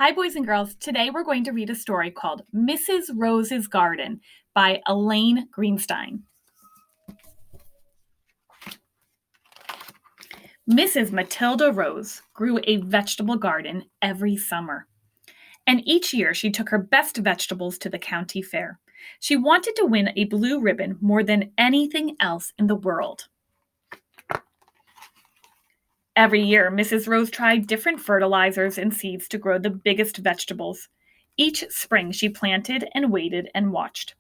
Hi, boys and girls. Today we're going to read a story called Mrs. Rose's Garden by Elaine Greenstein. Mrs. Matilda Rose grew a vegetable garden every summer. And each year she took her best vegetables to the county fair. She wanted to win a blue ribbon more than anything else in the world. Every year, Mrs. Rose tried different fertilizers and seeds to grow the biggest vegetables. Each spring, she planted and waited and watched.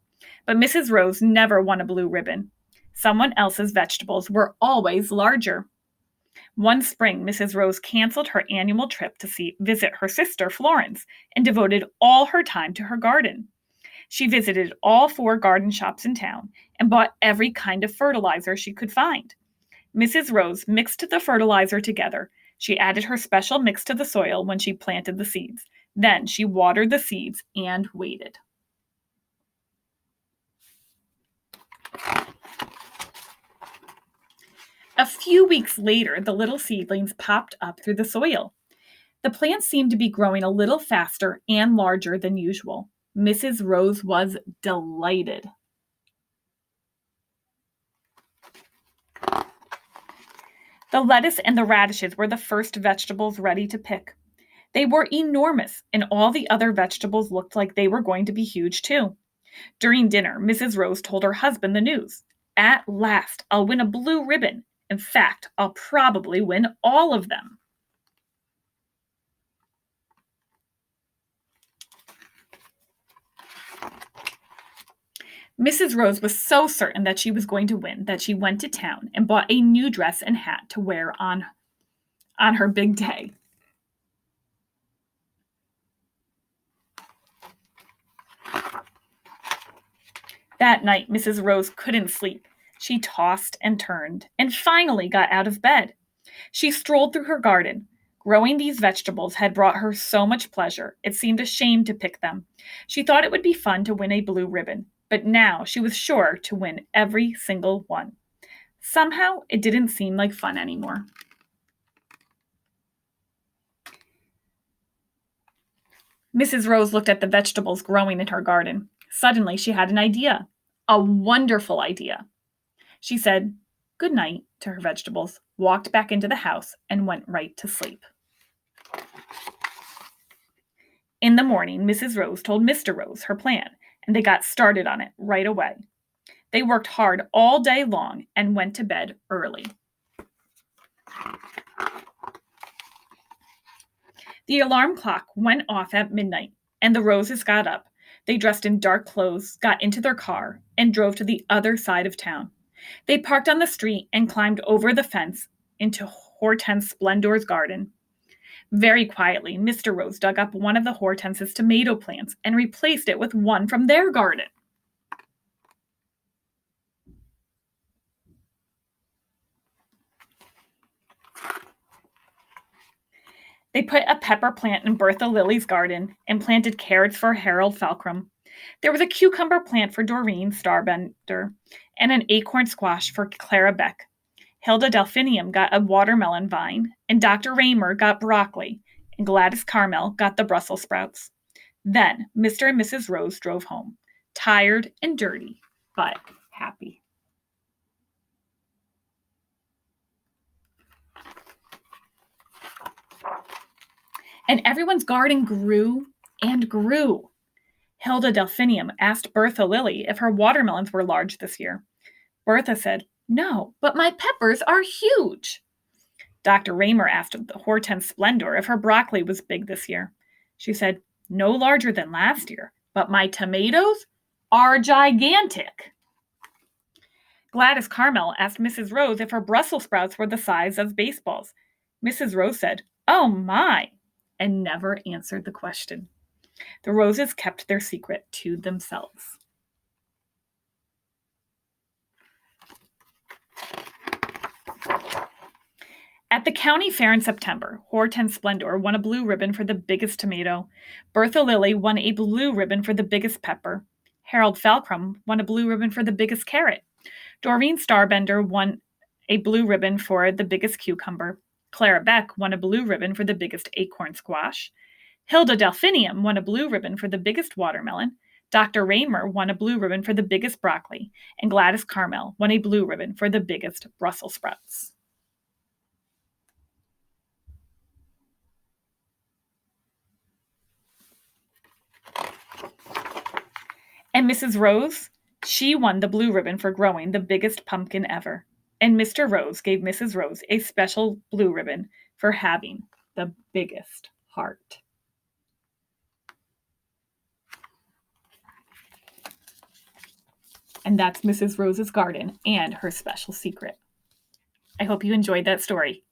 But Mrs. Rose never won a blue ribbon. Someone else's vegetables were always larger. One spring, Mrs. Rose canceled her annual trip to visit her sister Florence and devoted all her time to her garden. She visited all 4 garden shops in town and bought every kind of fertilizer she could find. Mrs. Rose mixed the fertilizer together. She added her special mix to the soil when she planted the seeds. Then she watered the seeds and waited. A few weeks later, the little seedlings popped up through the soil. The plants seemed to be growing a little faster and larger than usual. Mrs. Rose was delighted. The lettuce and the radishes were the first vegetables ready to pick. They were enormous, and all the other vegetables looked like they were going to be huge too. During dinner, Mrs. Rose told her husband the news. At last, I'll win a blue ribbon. In fact, I'll probably win all of them. Mrs. Rose was so certain that she was going to win that she went to town and bought a new dress and hat to wear on her big day. That night, Mrs. Rose couldn't sleep. She tossed and turned and finally got out of bed. She strolled through her garden. Growing these vegetables had brought her so much pleasure, it seemed a shame to pick them. She thought it would be fun to win a blue ribbon, but now she was sure to win every single one. Somehow, it didn't seem like fun anymore. Mrs. Rose looked at the vegetables growing in her garden. Suddenly, she had an idea. A wonderful idea. She said good night to her vegetables, walked back into the house, and went right to sleep. In the morning, Mrs. Rose told Mr. Rose her plan, and they got started on it right away. They worked hard all day long and went to bed early. The alarm clock went off at midnight, and the Roses got up. They dressed in dark clothes, got into their car, and drove to the other side of town. They parked on the street and climbed over the fence into Hortense Splendor's garden. Very quietly, Mr. Rose dug up one of the Hortense's tomato plants and replaced it with one from their garden. They put a pepper plant in Bertha Lily's garden and planted carrots for Harold Falkram. There was a cucumber plant for Doreen Starbender and an acorn squash for Clara Beck. Hilda Delphinium got a watermelon vine, and Dr. Raymer got broccoli, and Gladys Carmel got the Brussels sprouts. Then Mr. and Mrs. Rose drove home, tired and dirty, but happy. And everyone's garden grew and grew. Hilda Delphinium asked Bertha Lily if her watermelons were large this year. Bertha said, "No, but my peppers are huge." Dr. Raymer asked Hortense Splendor if her broccoli was big this year. She said, "No larger than last year, but my tomatoes are gigantic." Gladys Carmel asked Mrs. Rose if her Brussels sprouts were the size of baseballs. Mrs. Rose said, "Oh my," and never answered the question. The Roses kept their secret to themselves. At the county fair in September, Hortense Splendor won a blue ribbon for the biggest tomato. Bertha Lily won a blue ribbon for the biggest pepper. Harold Falkram won a blue ribbon for the biggest carrot. Doreen Starbender won a blue ribbon for the biggest cucumber. Clara Beck won a blue ribbon for the biggest acorn squash. Hilda Delphinium won a blue ribbon for the biggest watermelon. Dr. Raymer won a blue ribbon for the biggest broccoli. And Gladys Carmel won a blue ribbon for the biggest Brussels sprouts. And Mrs. Rose, she won the blue ribbon for growing the biggest pumpkin ever. And Mr. Rose gave Mrs. Rose a special blue ribbon for having the biggest heart. And that's Mrs. Rose's garden and her special secret. I hope you enjoyed that story.